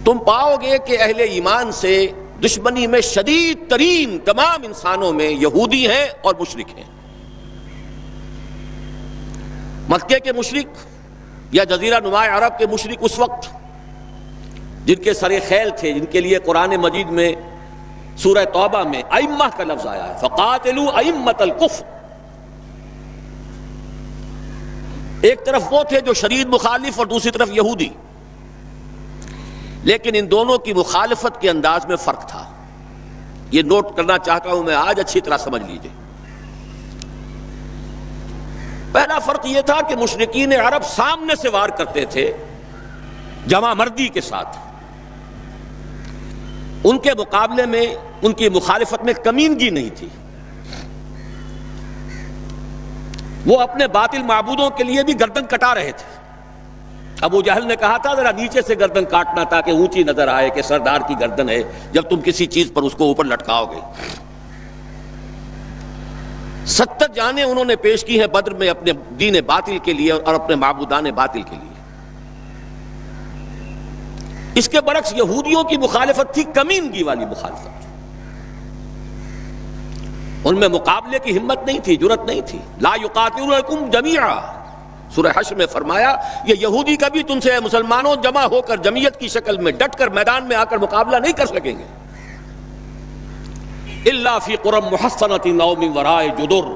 تم پاؤ گے کہ اہل ایمان سے دشمنی میں شدید ترین تمام انسانوں میں یہودی ہیں اور مشرک ہیں۔ مکے کے مشرک یا جزیرہ نما عرب کے مشرک اس وقت جن کے سر خیل تھے، جن کے لیے قرآن مجید میں سورہ توبہ میں ائمہ کا لفظ آیا ہے، فقاتلوا ائمۃ الکفر، ایک طرف وہ تھے جو شدید مخالف اور دوسری طرف یہودی، لیکن ان دونوں کی مخالفت کے انداز میں فرق تھا۔ یہ نوٹ کرنا چاہتا ہوں میں آج، اچھی طرح سمجھ لیجئے۔ پہلا فرق یہ تھا کہ مشرکین عرب سامنے سے وار کرتے تھے جمع مردی کے ساتھ، ان کے مقابلے میں ان کی مخالفت میں کمینگی نہیں تھی۔ وہ اپنے باطل معبودوں کے لیے بھی گردن کٹا رہے تھے۔ ابو جہل نے کہا تھا ذرا نیچے سے گردن کاٹنا تاکہ اونچی نظر آئے کہ سردار کی گردن ہے، جب تم کسی چیز پر اس کو اوپر لٹکاؤ گے۔ 70 جانیں انہوں نے پیش کی ہیں بدر میں اپنے دین باطل کے لیے اور اپنے معبودان باطل کے لیے۔ اس کے برعکس یہودیوں کی مخالفت تھی کمینگی والی مخالفت، ان میں مقابلے کی ہمت نہیں تھی، جرأت نہیں تھی۔ لا یقاتلونکم جمیعا، سورہ حشر میں فرمایا یہ یہودی کبھی تم سے مسلمانوں جمع ہو کر جمعیت کی شکل میں ڈٹ کر میدان میں آ کر مقابلہ نہیں کر سکیں گے۔ الا فی قرى محصنۃ او من وراء جدر،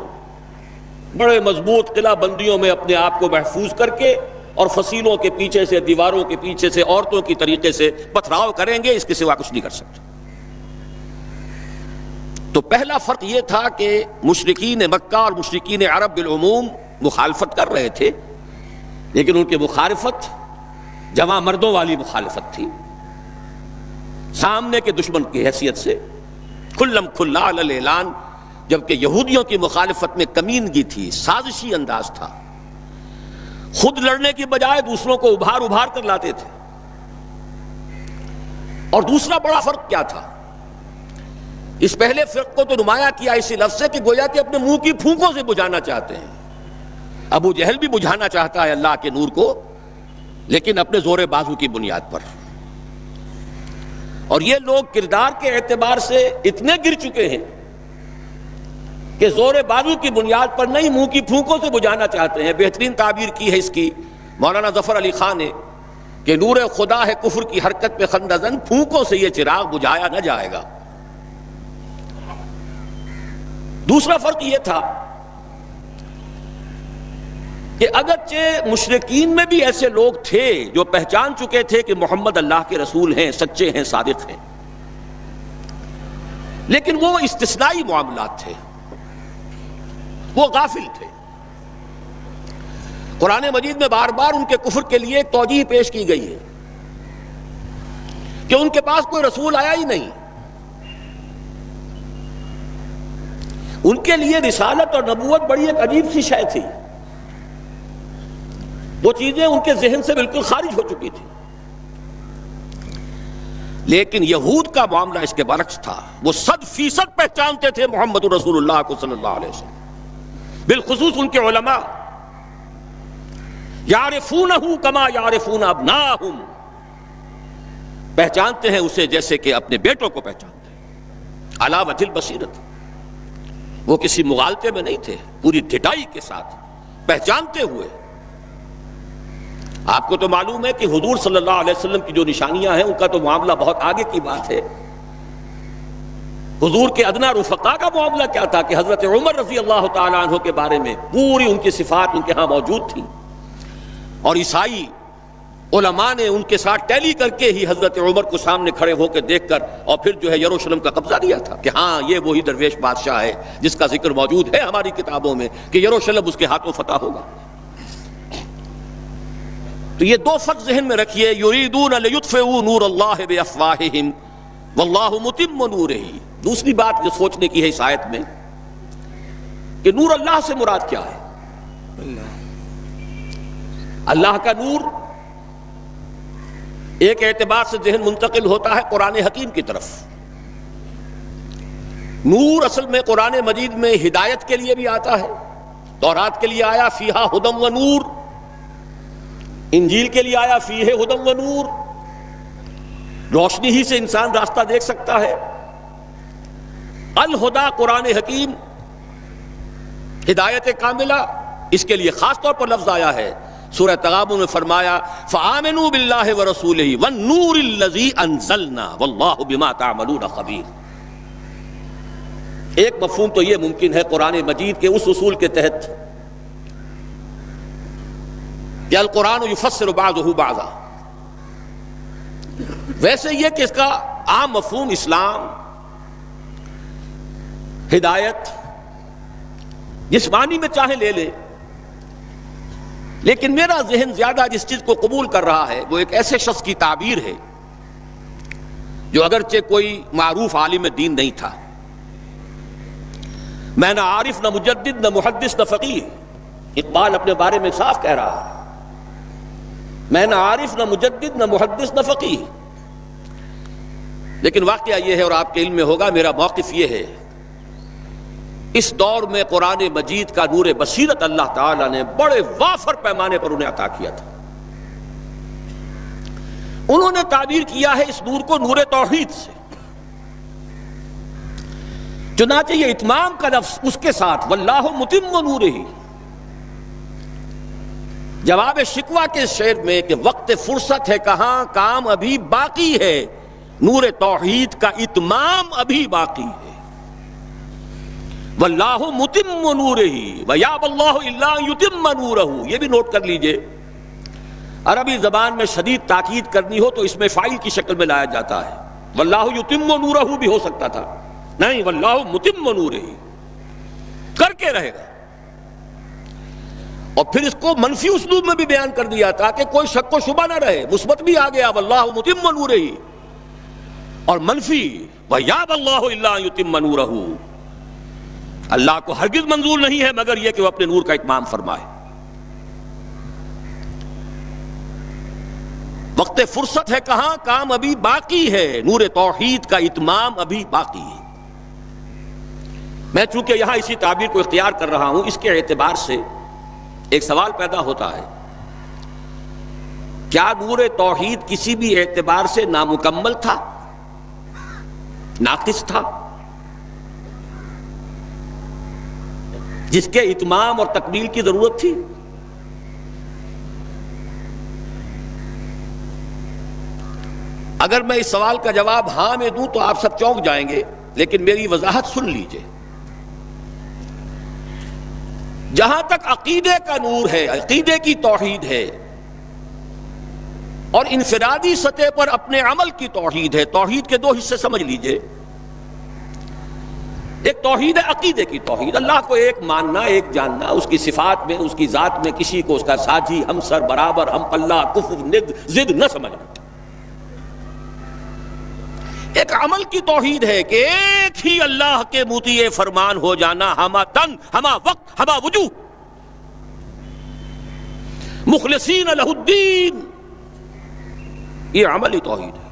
بڑے مضبوط قلعہ بندیوں میں اپنے آپ کو محفوظ کر کے اور فصیلوں کے پیچھے سے، دیواروں کے پیچھے سے، عورتوں کی طریقے سے پتھراؤ کریں گے، اس کے سوا کچھ نہیں کر سکتے۔ تو پہلا فرق یہ تھا کہ مشرکین مکہ اور مشرکین عرب بالعموم مخالفت کر رہے تھے، لیکن ان کی مخالفت جمع مردوں والی مخالفت تھی، سامنے کے دشمن کی حیثیت سے کھلم کھلا علی الاعلان، جبکہ یہودیوں کی مخالفت میں کمینگی تھی، سازشی انداز تھا، خود لڑنے کی بجائے دوسروں کو ابھار ابھار کر لاتے تھے۔ اور دوسرا بڑا فرق کیا تھا؟ اس پہلے فرق کو تو نمایاں کیا اسی لفظ سے کہ گویا کہ اپنے منہ کی پھونکوں سے بجھانا چاہتے ہیں۔ ابو جہل بھی بجھانا چاہتا ہے اللہ کے نور کو، لیکن اپنے زور بازو کی بنیاد پر۔ اور یہ لوگ کردار کے اعتبار سے اتنے گر چکے ہیں کہ زور بازو کی بنیاد پر نہیں، منہ کی پھونکوں سے بجھانا چاہتے ہیں۔ بہترین تعبیر کی ہے اس کی مولانا ظفر علی خان نے کہ نور خدا ہے کفر کی حرکت پہ خندہ زن، پھونکوں سے یہ چراغ بجھایا نہ جائے گا۔ دوسرا فرق یہ تھا کہ اگرچہ مشرکین میں بھی ایسے لوگ تھے جو پہچان چکے تھے کہ محمد اللہ کے رسول ہیں، سچے ہیں، صادق ہیں، لیکن وہ استثنائی معاملات تھے، وہ غافل تھے۔ قرآن مجید میں بار بار ان کے کفر کے لیے ایک توجیہ پیش کی گئی ہے کہ ان کے پاس کوئی رسول آیا ہی نہیں، ان کے لیے رسالت اور نبوت بڑی ایک عجیب سی شے تھی، وہ چیزیں ان کے ذہن سے بالکل خارج ہو چکی تھی۔ لیکن یہود کا معاملہ اس کے برعکس تھا، وہ 100% پہچانتے تھے محمد رسول اللہ کو صلی اللہ علیہ وسلم، بالخصوص ان کے علماء، یعرفونہ کما یعرفون ابناہم، پہچانتے ہیں اسے جیسے کہ اپنے بیٹوں کو پہچانتے ہیں، علی وجہ البصیرۃ، وہ کسی مغالطے میں نہیں تھے، پوری ڈٹائی کے ساتھ پہچانتے ہوئے۔ آپ کو تو معلوم ہے کہ حضور صلی اللہ علیہ وسلم کی جو نشانیاں ہیں ان کا تو معاملہ بہت آگے کی بات ہے۔ حضور کے ادنا رفقا کا معاملہ کیا تھا کہ حضرت عمر رضی اللہ تعالیٰ عنہ کے بارے میں پوری ان کی صفات ان کے ہاں موجود تھیں، اور عیسائی علماء نے ان کے ساتھ ٹیلی کر کے ہی حضرت عمر کو سامنے کھڑے ہو کے دیکھ کر اور پھر جو ہے یروشلم کا قبضہ لیا تھا کہ ہاں یہ وہی درویش بادشاہ ہے جس کا ذکر موجود ہے ہماری کتابوں میں کہ یروشلم اس کے ہاتھوں فتح ہوگا۔ تو یہ دو فرق ذہن میں رکھیے، یریدون لیطفئوا نور اللہ بافواہہم واللہ متم نورہ۔ دوسری بات جو سوچنے کی ہے اس آیت میں کہ نور اللہ سے مراد کیا ہے؟ اللہ کا نور ایک اعتبار سے ذہن منتقل ہوتا ہے قرآن حکیم کی طرف۔ نور اصل میں قرآن مجید میں ہدایت کے لیے بھی آتا ہے، تورات کے لیے آیا فیہا ہدی و نور، انجیل کے لیے آیا فیہ ہدی و نور، روشنی ہی سے انسان راستہ دیکھ سکتا ہے۔ الہدا قرآن حکیم، ہدایت کاملہ، اس کے لیے خاص طور پر لفظ آیا ہے۔ سورہ تغابن میں فرمایا فآمنوا باللہ ورسولہ والنور الذی انزلنا واللہ بما تعملون خبیر۔ ایک مفہوم تو یہ ممکن ہے قرآن مجید کے اس اصول کے تحت کہ القرآن یفسر بعضہ بعضا، ویسے یہ کہ اس کا عام مفہوم اسلام، ہدایت، جس معنی میں چاہے لے لے، لیکن میرا ذہن زیادہ جس چیز کو قبول کر رہا ہے وہ ایک ایسے شخص کی تعبیر ہے جو اگرچہ کوئی معروف عالم دین نہیں تھا، میں نہ عارف نہ مجدد نہ محدث نہ فقیہ، اقبال اپنے بارے میں صاف کہہ رہا ہے، میں نہ عارف نہ مجدد نہ محدث نہ فقیہ، لیکن واقعہ یہ ہے اور آپ کے علم میں ہوگا، میرا موقف یہ ہے، اس دور میں قرآن مجید کا نور بصیرت اللہ تعالیٰ نے بڑے وافر پیمانے پر انہیں عطا کیا تھا۔ انہوں نے تعبیر کیا ہے اس نور کو نور توحید سے، چنانچہ یہ اتمام کا لفظ اس کے ساتھ واللہ متم نورہ، جواب شکوہ کے شعر میں کہ وقت فرصت ہے کہاں، کام ابھی باقی ہے، نور توحید کا اتمام ابھی باقی ہے۔ واللہ متم نورہ ویابی اللہ الا ان یتم نورہ، یہ بھی نوٹ کر لیجئے، عربی زبان میں شدید تاکید کرنی ہو تو اس میں فاعل کی شکل میں لایا جاتا ہے، واللہ یتم نورہ بھی ہو سکتا تھا، نہیں واللہ متم نورہ کر کے رہے گا۔ اور پھر اس کو منفی اسلوب میں بھی بیان کر دیا تھا کہ کوئی شک و شبہ نہ رہے، مثبت بھی آ گیا واللہ متم نورہ، اور منفی ویابی اللہ الا ان یتم نورہ، اللہ کو ہرگز منظور نہیں ہے مگر یہ کہ وہ اپنے نور کا اتمام فرمائے۔ وقت فرصت ہے کہاں، کام ابھی باقی ہے، نور توحید کا اتمام ابھی باقی ہے۔ میں چونکہ یہاں اسی تعبیر کو اختیار کر رہا ہوں، اس کے اعتبار سے ایک سوال پیدا ہوتا ہے، کیا نور توحید کسی بھی اعتبار سے نامکمل تھا، ناقص تھا، جس کے اتمام اور تکمیل کی ضرورت تھی؟ اگر میں اس سوال کا جواب ہاں میں دوں تو آپ سب چونک جائیں گے، لیکن میری وضاحت سن لیجئے۔ جہاں تک عقیدے کا نور ہے، عقیدے کی توحید ہے، اور انفرادی سطح پر اپنے عمل کی توحید ہے، توحید کے دو حصے سمجھ لیجئے۔ ایک توحید ہے عقیدے کی توحید، اللہ کو ایک ماننا، ایک جاننا، اس کی صفات میں، اس کی ذات میں کسی کو اس کا ساجی، ہمسر، برابر، ہم پلہ، کفر، ند، ضد نہ سمجھنا۔ ایک عمل کی توحید ہے کہ ایک ہی اللہ کے مطیع فرمان ہو جانا، ہما تن، ہما وقت، ہما وجوہ، مخلصین لہ الدین، یہ عملی توحید ہے۔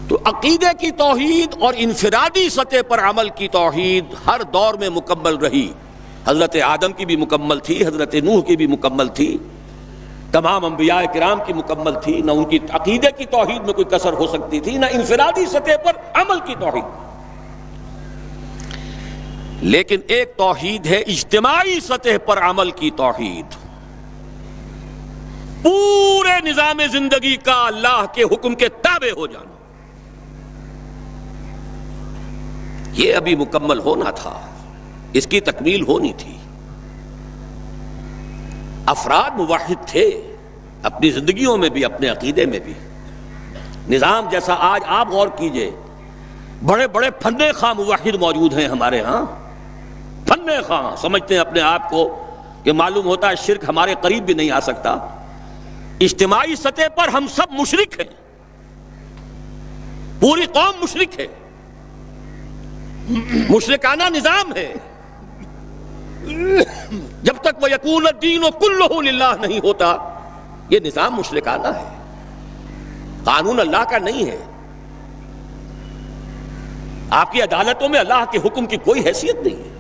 تو عقیدے کی توحید اور انفرادی سطح پر عمل کی توحید ہر دور میں مکمل رہی، حضرت آدم کی بھی مکمل تھی، حضرت نوح کی بھی مکمل تھی، تمام انبیاء کرام کی مکمل تھی، نہ ان کی عقیدے کی توحید میں کوئی کسر ہو سکتی تھی، نہ انفرادی سطح پر عمل کی توحید۔ لیکن ایک توحید ہے اجتماعی سطح پر عمل کی توحید، پورے نظام زندگی کا اللہ کے حکم کے تابع ہو جانا، یہ ابھی مکمل ہونا تھا، اس کی تکمیل ہونی تھی۔ افراد موحد تھے اپنی زندگیوں میں بھی، اپنے عقیدے میں بھی۔ نظام جیسا آج آپ غور کیجئے، بڑے بڑے فن خواہ موحد موجود ہیں ہمارے ہاں، فن خواہ سمجھتے ہیں اپنے آپ کو کہ معلوم ہوتا ہے شرک ہمارے قریب بھی نہیں آ سکتا۔ اجتماعی سطح پر ہم سب مشرک ہیں، پوری قوم مشرک ہے، مشرکانہ نظام ہے۔ جب تک وَيَكُونَ الدِّينُ كُلُّهُ لِلَّهِ نہیں ہوتا، یہ نظام مشرکانہ ہے، قانون اللہ کا نہیں ہے۔ آپ کی عدالتوں میں اللہ کے حکم کی کوئی حیثیت نہیں ہے،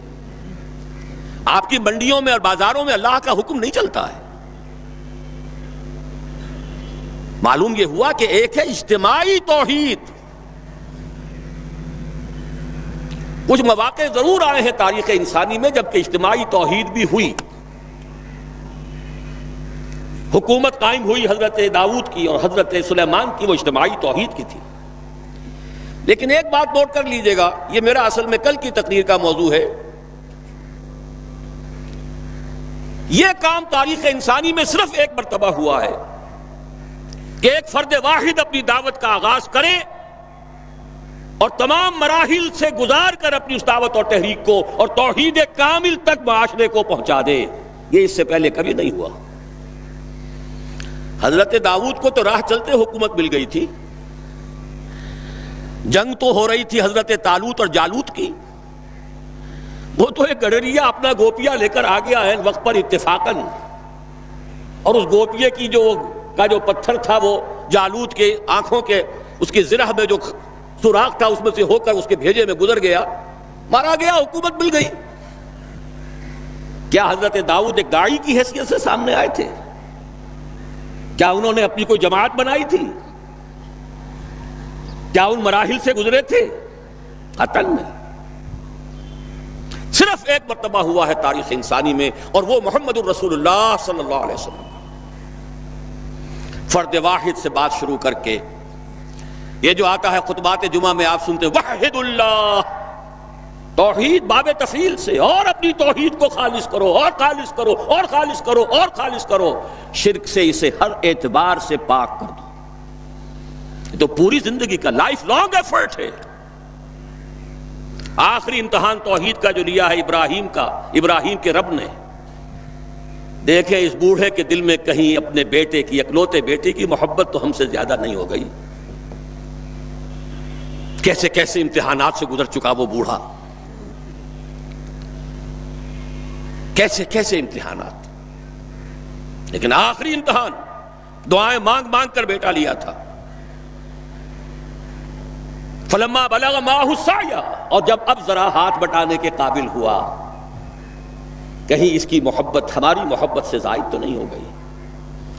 آپ کی منڈیوں میں اور بازاروں میں اللہ کا حکم نہیں چلتا ہے۔ معلوم یہ ہوا کہ ایک ہے اجتماعی توحید. کچھ مواقع ضرور آئے ہیں تاریخ انسانی میں جبکہ اجتماعی توحید بھی ہوئی. حکومت قائم ہوئی حضرت داؤد کی اور حضرت سلیمان کی، وہ اجتماعی توحید کی تھی. لیکن ایک بات نوٹ کر لیجئے گا، یہ میرا اصل میں کل کی تقریر کا موضوع ہے. یہ کام تاریخ انسانی میں صرف ایک مرتبہ ہوا ہے کہ ایک فرد واحد اپنی دعوت کا آغاز کرے اور تمام مراحل سے گزار کر اپنی اس دعوت اور تحریک کو اور توحید کامل تک معاشرے کو پہنچا دے. یہ اس سے پہلے کبھی نہیں ہوا. حضرت داؤد کو تو راہ چلتے حکومت مل گئی تھی. جنگ تو ہو رہی تھی حضرت طالوت اور جالوت کی. وہ تو ایک گڈریا اپنا گوپیا لے کر آ گیا ہے وقت پر اتفاقاً، اور اس گوپیے کی جو پتھر تھا وہ جالوت کے آنکھوں کے اس کی زرہ میں جو سوراخ تھا اس میں سے ہو کر اس کے بھیجے میں گزر گیا، مارا گیا، حکومت مل گئی. کیا حضرت داؤد ایک داعی کی حیثیت سے سامنے آئے تھے؟ کیا انہوں نے اپنی کوئی جماعت بنائی تھی؟ کیا ان مراحل سے گزرے تھے؟ قطعاً نہیں. صرف ایک مرتبہ ہوا ہے تاریخ انسانی میں، اور وہ محمد الرسول اللہ صلی اللہ علیہ وسلم. فرد واحد سے بات شروع کر کے یہ جو آتا ہے خطبات جمعہ میں آپ سنتے ہیں وحد اللہ، توحید باب تفصیل سے، اور اپنی توحید کو خالص کرو اور خالص کرو اور خالص کرو اور خالص کرو، شرک سے اسے ہر اعتبار سے پاک کر دو. یہ تو پوری زندگی کا لائف لانگ ایفرٹ ہے. آخری امتحان توحید کا جو لیا ہے ابراہیم کے رب نے. دیکھیں اس بوڑھے کے دل میں کہیں اپنے بیٹے کی، اکلوتے بیٹے کی محبت تو ہم سے زیادہ نہیں ہو گئی. کیسے کیسے امتحانات سے گزر چکا وہ بوڑھا، کیسے کیسے امتحانات. لیکن آخری امتحان دعائیں مانگ مانگ کر بیٹا لیا تھا. فلما بلغ معه السعی، اور جب اب ذرا ہاتھ بٹانے کے قابل ہوا، کہیں اس کی محبت ہماری محبت سے زائد تو نہیں ہو گئی.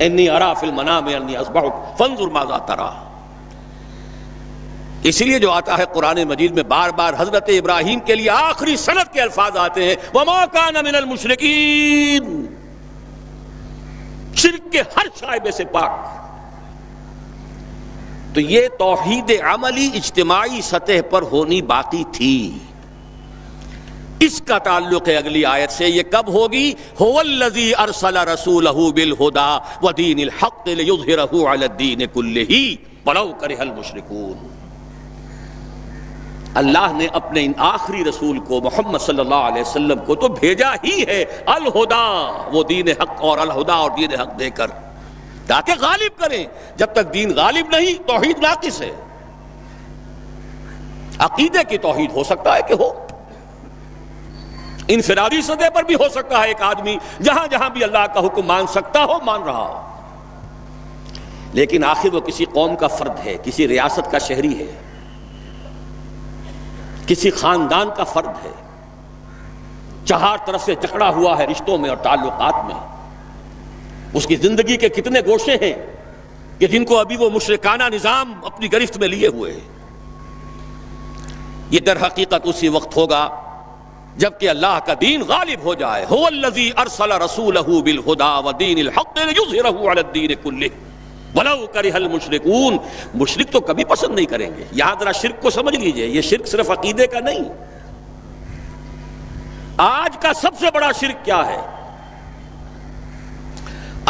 انی ارا فی المنام انی اذبحک فانظر ماذا تری. اسی لیے جو آتا ہے قرآن مجید میں بار بار حضرت ابراہیم کے لیے آخری سند کے الفاظ آتے ہیں وما کان من المشرکین، شرک کے ہر شائبے سے پاک. تو یہ توحید عملی اجتماعی سطح پر ہونی باقی تھی. اس کا تعلق ہے اگلی آیت سے. یہ کب ہوگی؟ هو الذی ارسل رسولہ بالہدی ودین الحق لیظہرہ علی الدین کلہ ولو کرہ المشرکون. اللہ نے اپنے ان آخری رسول کو محمد صلی اللہ علیہ وسلم کو تو بھیجا ہی ہے الہدا، وہ دین حق اور الہدا اور دین حق دے کر، تاکہ غالب کریں. جب تک دین غالب نہیں توحید ناقص ہے. عقیدے کی توحید ہو سکتا ہے کہ ہو، انفرادی سطح پر بھی ہو سکتا ہے ایک آدمی جہاں جہاں بھی اللہ کا حکم مان سکتا ہو مان رہا ہو، لیکن آخر وہ کسی قوم کا فرد ہے، کسی ریاست کا شہری ہے، کسی خاندان کا فرد ہے، چہار طرف سے جکڑا ہوا ہے رشتوں میں اور تعلقات میں. اس کی زندگی کے کتنے گوشے ہیں کہ جن کو ابھی وہ مشرکانہ نظام اپنی گرفت میں لیے ہوئے ہیں. یہ در حقیقت اسی وقت ہوگا جبکہ اللہ کا دین غالب ہو جائے. هو الذی ارسل رسولہ بالہدی ودین الحق لیظہرہ علی الدین کلہ ولو کرہ المشرکون. مشرک تو کبھی پسند نہیں کریں گے. یہاں ذرا شرک کو سمجھ لیجئے، یہ شرک صرف عقیدے کا نہیں. آج کا سب سے بڑا شرک کیا ہے؟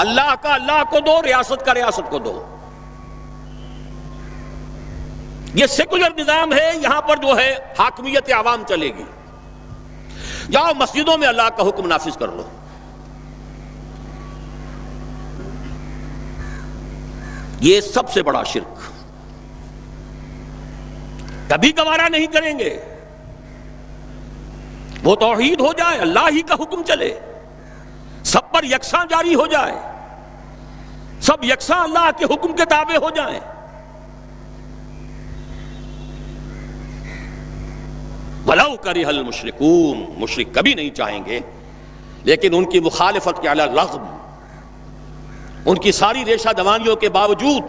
اللہ کا اللہ کو دو، ریاست کا ریاست کو دو. یہ سیکولر نظام ہے، یہاں پر جو ہے حاکمیت عوام چلے گی. جاؤ مسجدوں میں اللہ کا حکم نافذ کر لو. یہ سب سے بڑا شرک. کبھی گوارا نہیں کریں گے. وہ توحید ہو جائے، اللہ ہی کا حکم چلے، سب پر یکساں جاری ہو جائے، سب یکساں اللہ کے حکم کے تابع ہو جائیں. وَلَوْ كَرِهَ الْمُشْرِكُونَ. مشرک کبھی نہیں چاہیں گے، لیکن ان کی مخالفت کے علی الرغم، ان کی ساری ریشہ دوانیوں کے باوجود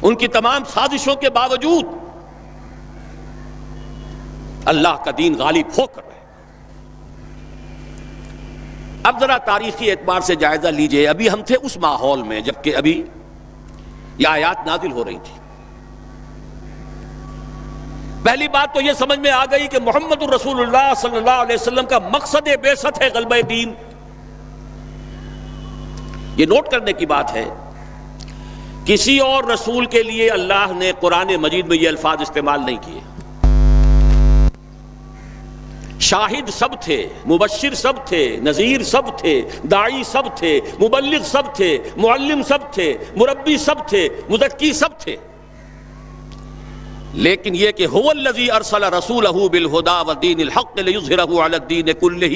ان کی تمام سازشوں کے باوجود اللہ کا دین غالب ہو کر رہے۔ اب ذرا تاریخی اعتبار سے جائزہ لیجئے، ابھی ہم تھے اس ماحول میں جبکہ ابھی یہ آیات نازل ہو رہی تھی۔ پہلی بات تو یہ سمجھ میں آ گئی کہ محمد الرسول اللہ صلی اللہ علیہ وسلم کا مقصد بعثت ہے غلبہ دین۔ یہ نوٹ کرنے کی بات ہے، کسی اور رسول کے لیے اللہ نے قرآن مجید میں یہ الفاظ استعمال نہیں کیے۔ شاہد سب تھے، مبشر سب تھے، نذیر سب تھے، داعی سب تھے، مبلغ سب تھے، معلم سب تھے، مربی سب تھے، مزکی سب تھے، لیکن یہ کہ هو الذی ارسل رسولہ بالہدی ودین الحق لیظہرہ علی الدین کلہ،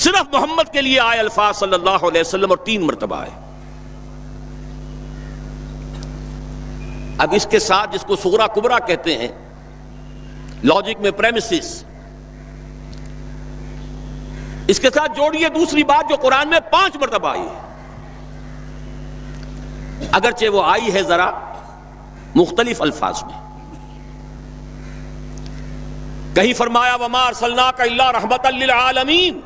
صرف محمد کے لیے آئے الفاظ صلی اللہ علیہ وسلم اور 3 مرتبہ آئے۔ اب اس کے ساتھ جس کو صغرا کبرا کہتے ہیں لاجک میں پریمیسز، اس کے ساتھ جوڑیے دوسری بات جو قرآن میں 5 مرتبہ آئی ہے، اگرچہ وہ آئی ہے ذرا مختلف الفاظ میں۔ کہیں فرمایا وَمَا أَرْسَلْنَاكَ إِلَّا رَحْمَةً لِلْعَالَمِينَ،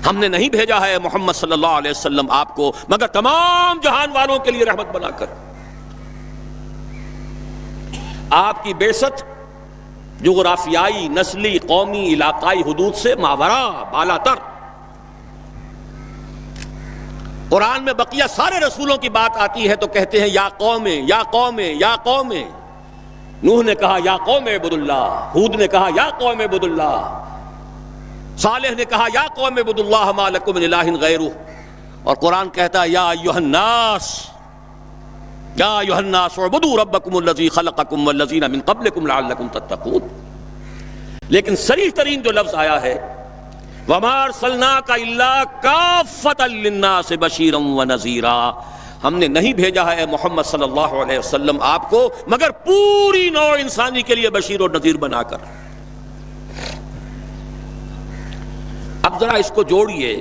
ہم نے نہیں بھیجا ہے محمد صلی اللہ علیہ وسلم آپ کو مگر تمام جہان والوں کے لیے رحمت بنا کر۔ آپ کی بعثت جغرافیائی، نسلی، قومی، علاقائی حدود سے ماورا، بالا تر۔ قرآن میں بقیہ سارے رسولوں کی بات آتی ہے تو کہتے ہیں یا قوم یا قوم یا قوم۔ نوح نے کہا یا قوم اعبدوا اللہ، ہود نے کہا یا قوم اعبدوا اللہ، صالح نے کہا یا قوم اعبدوا اللہ ما لکم من الہ غیرہ، اور قرآن کہتا ہے یا ایھا الناس، یا ایھا الناس اعبدوا ربکم الذی خلقکم والذین من قبلکم لعلکم تتقون۔ لیکن صریح ترین جو لفظ آیا ہے وما ارسلناک الا کافۃ للناس بشیرا ونذیرا، ہم نے نہیں بھیجا ہے محمد صلی اللہ علیہ وسلم آپ کو مگر پوری نوع انسانی کے لیے بشیر اور نذیر بنا کر۔ اب ذرا اس کو جوڑیے،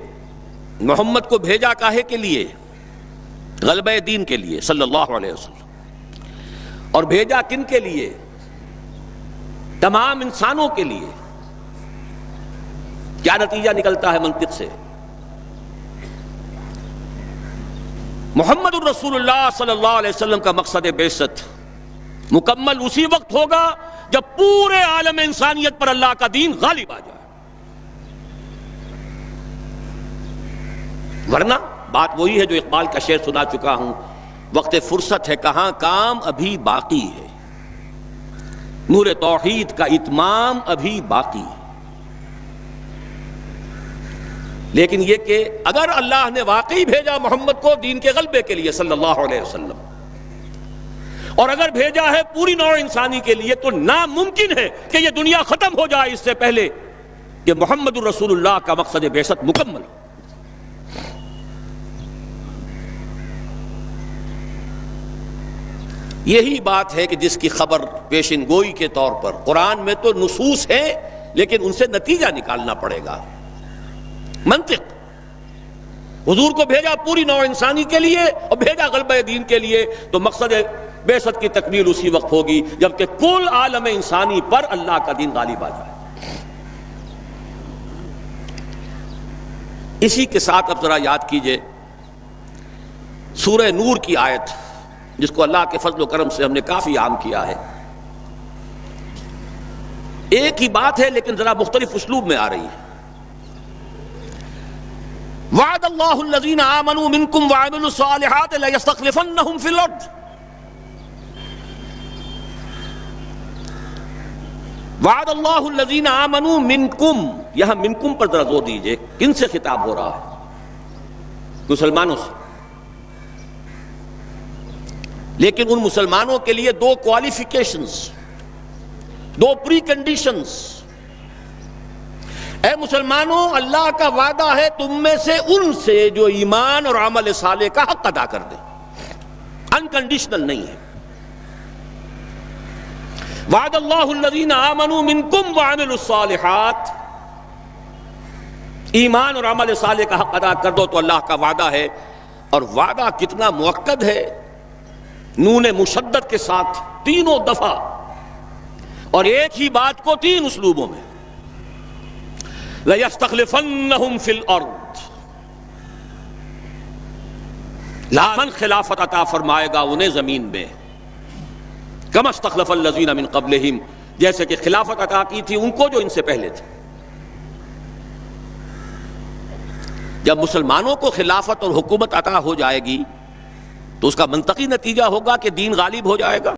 محمد کو بھیجا کاہے کے لیے؟ غلبہ دین کے لیے صلی اللہ علیہ وسلم، اور بھیجا کن کے لیے؟ تمام انسانوں کے لیے۔ کیا نتیجہ نکلتا ہے منطق سے؟ محمد الرسول اللہ صلی اللہ علیہ وسلم کا مقصد بعثت مکمل اسی وقت ہوگا جب پورے عالم انسانیت پر اللہ کا دین غالب آ جائے، ورنہ بات وہی ہے جو اقبال کا شعر سنا چکا ہوں، وقت فرصت ہے کہاں کام ابھی باقی ہے، نور توحید کا اتمام ابھی باقی ہے۔ لیکن یہ کہ اگر اللہ نے واقعی بھیجا محمد کو دین کے غلبے کے لیے صلی اللہ علیہ وسلم، اور اگر بھیجا ہے پوری نوع انسانی کے لیے، تو ناممکن ہے کہ یہ دنیا ختم ہو جائے اس سے پہلے کہ محمد الرسول اللہ کا مقصد بعثت مکمل ہو۔ یہی بات ہے کہ جس کی خبر پیشن گوئی کے طور پر قرآن میں تو نصوص ہیں، لیکن ان سے نتیجہ نکالنا پڑے گا، منطق۔ حضور کو بھیجا پوری نوع انسانی کے لیے اور بھیجا غلبہ دین کے لیے، تو مقصد بعثت کی تکمیل اسی وقت ہوگی جبکہ کل عالم انسانی پر اللہ کا دین غالب آ جائے۔ اسی کے ساتھ اب ذرا یاد کیجئے سورہ نور کی آیت، جس کو اللہ کے فضل و کرم سے ہم نے کافی عام کیا ہے۔ ایک ہی بات ہے لیکن ذرا مختلف اسلوب میں آ رہی ہے۔ وعد اللہ الذین آمنوا منکم وعملوا الصالحات لیستخلفنہم فی الارض۔ وعد اللہ الذین آمنوا منکم، یہاں منکم پر ذرا زور دیجئے، کن سے خطاب ہو رہا ہے؟ مسلمانوں سے۔ لیکن ان مسلمانوں کے لیے 2 کوالیفیکیشنز، 2 پری کنڈیشنز۔ اے مسلمانوں، اللہ کا وعدہ ہے تم میں سے ان سے جو ایمان اور عمل صالح کا حق ادا کر دیں، انکنڈیشنل نہیں ہے۔ وعد اللہ الذین آمنوا منکم وعملوا الصالحات، ایمان اور عمل صالح کا حق ادا کر دو تو اللہ کا وعدہ ہے، اور وعدہ کتنا مؤکد ہے نون مشدد کے ساتھ تینوں دفعہ اور ایک ہی بات کو تین اسلوبوں میں، لَيَسْتَخْلِفَنَّهُمْ فِي الْأَرْضِ، لامن خلافت عطا فرمائے گا انہیں زمین میں، كَمَا اسْتَخْلَفَ الَّذِينَ مِن قَبْلِهِمْ، جیسے کہ خلافت عطا کی تھی ان کو جو ان سے پہلے تھے۔ جب مسلمانوں کو خلافت اور حکومت عطا ہو جائے گی تو اس کا منطقی نتیجہ ہوگا کہ دین غالب ہو جائے گا۔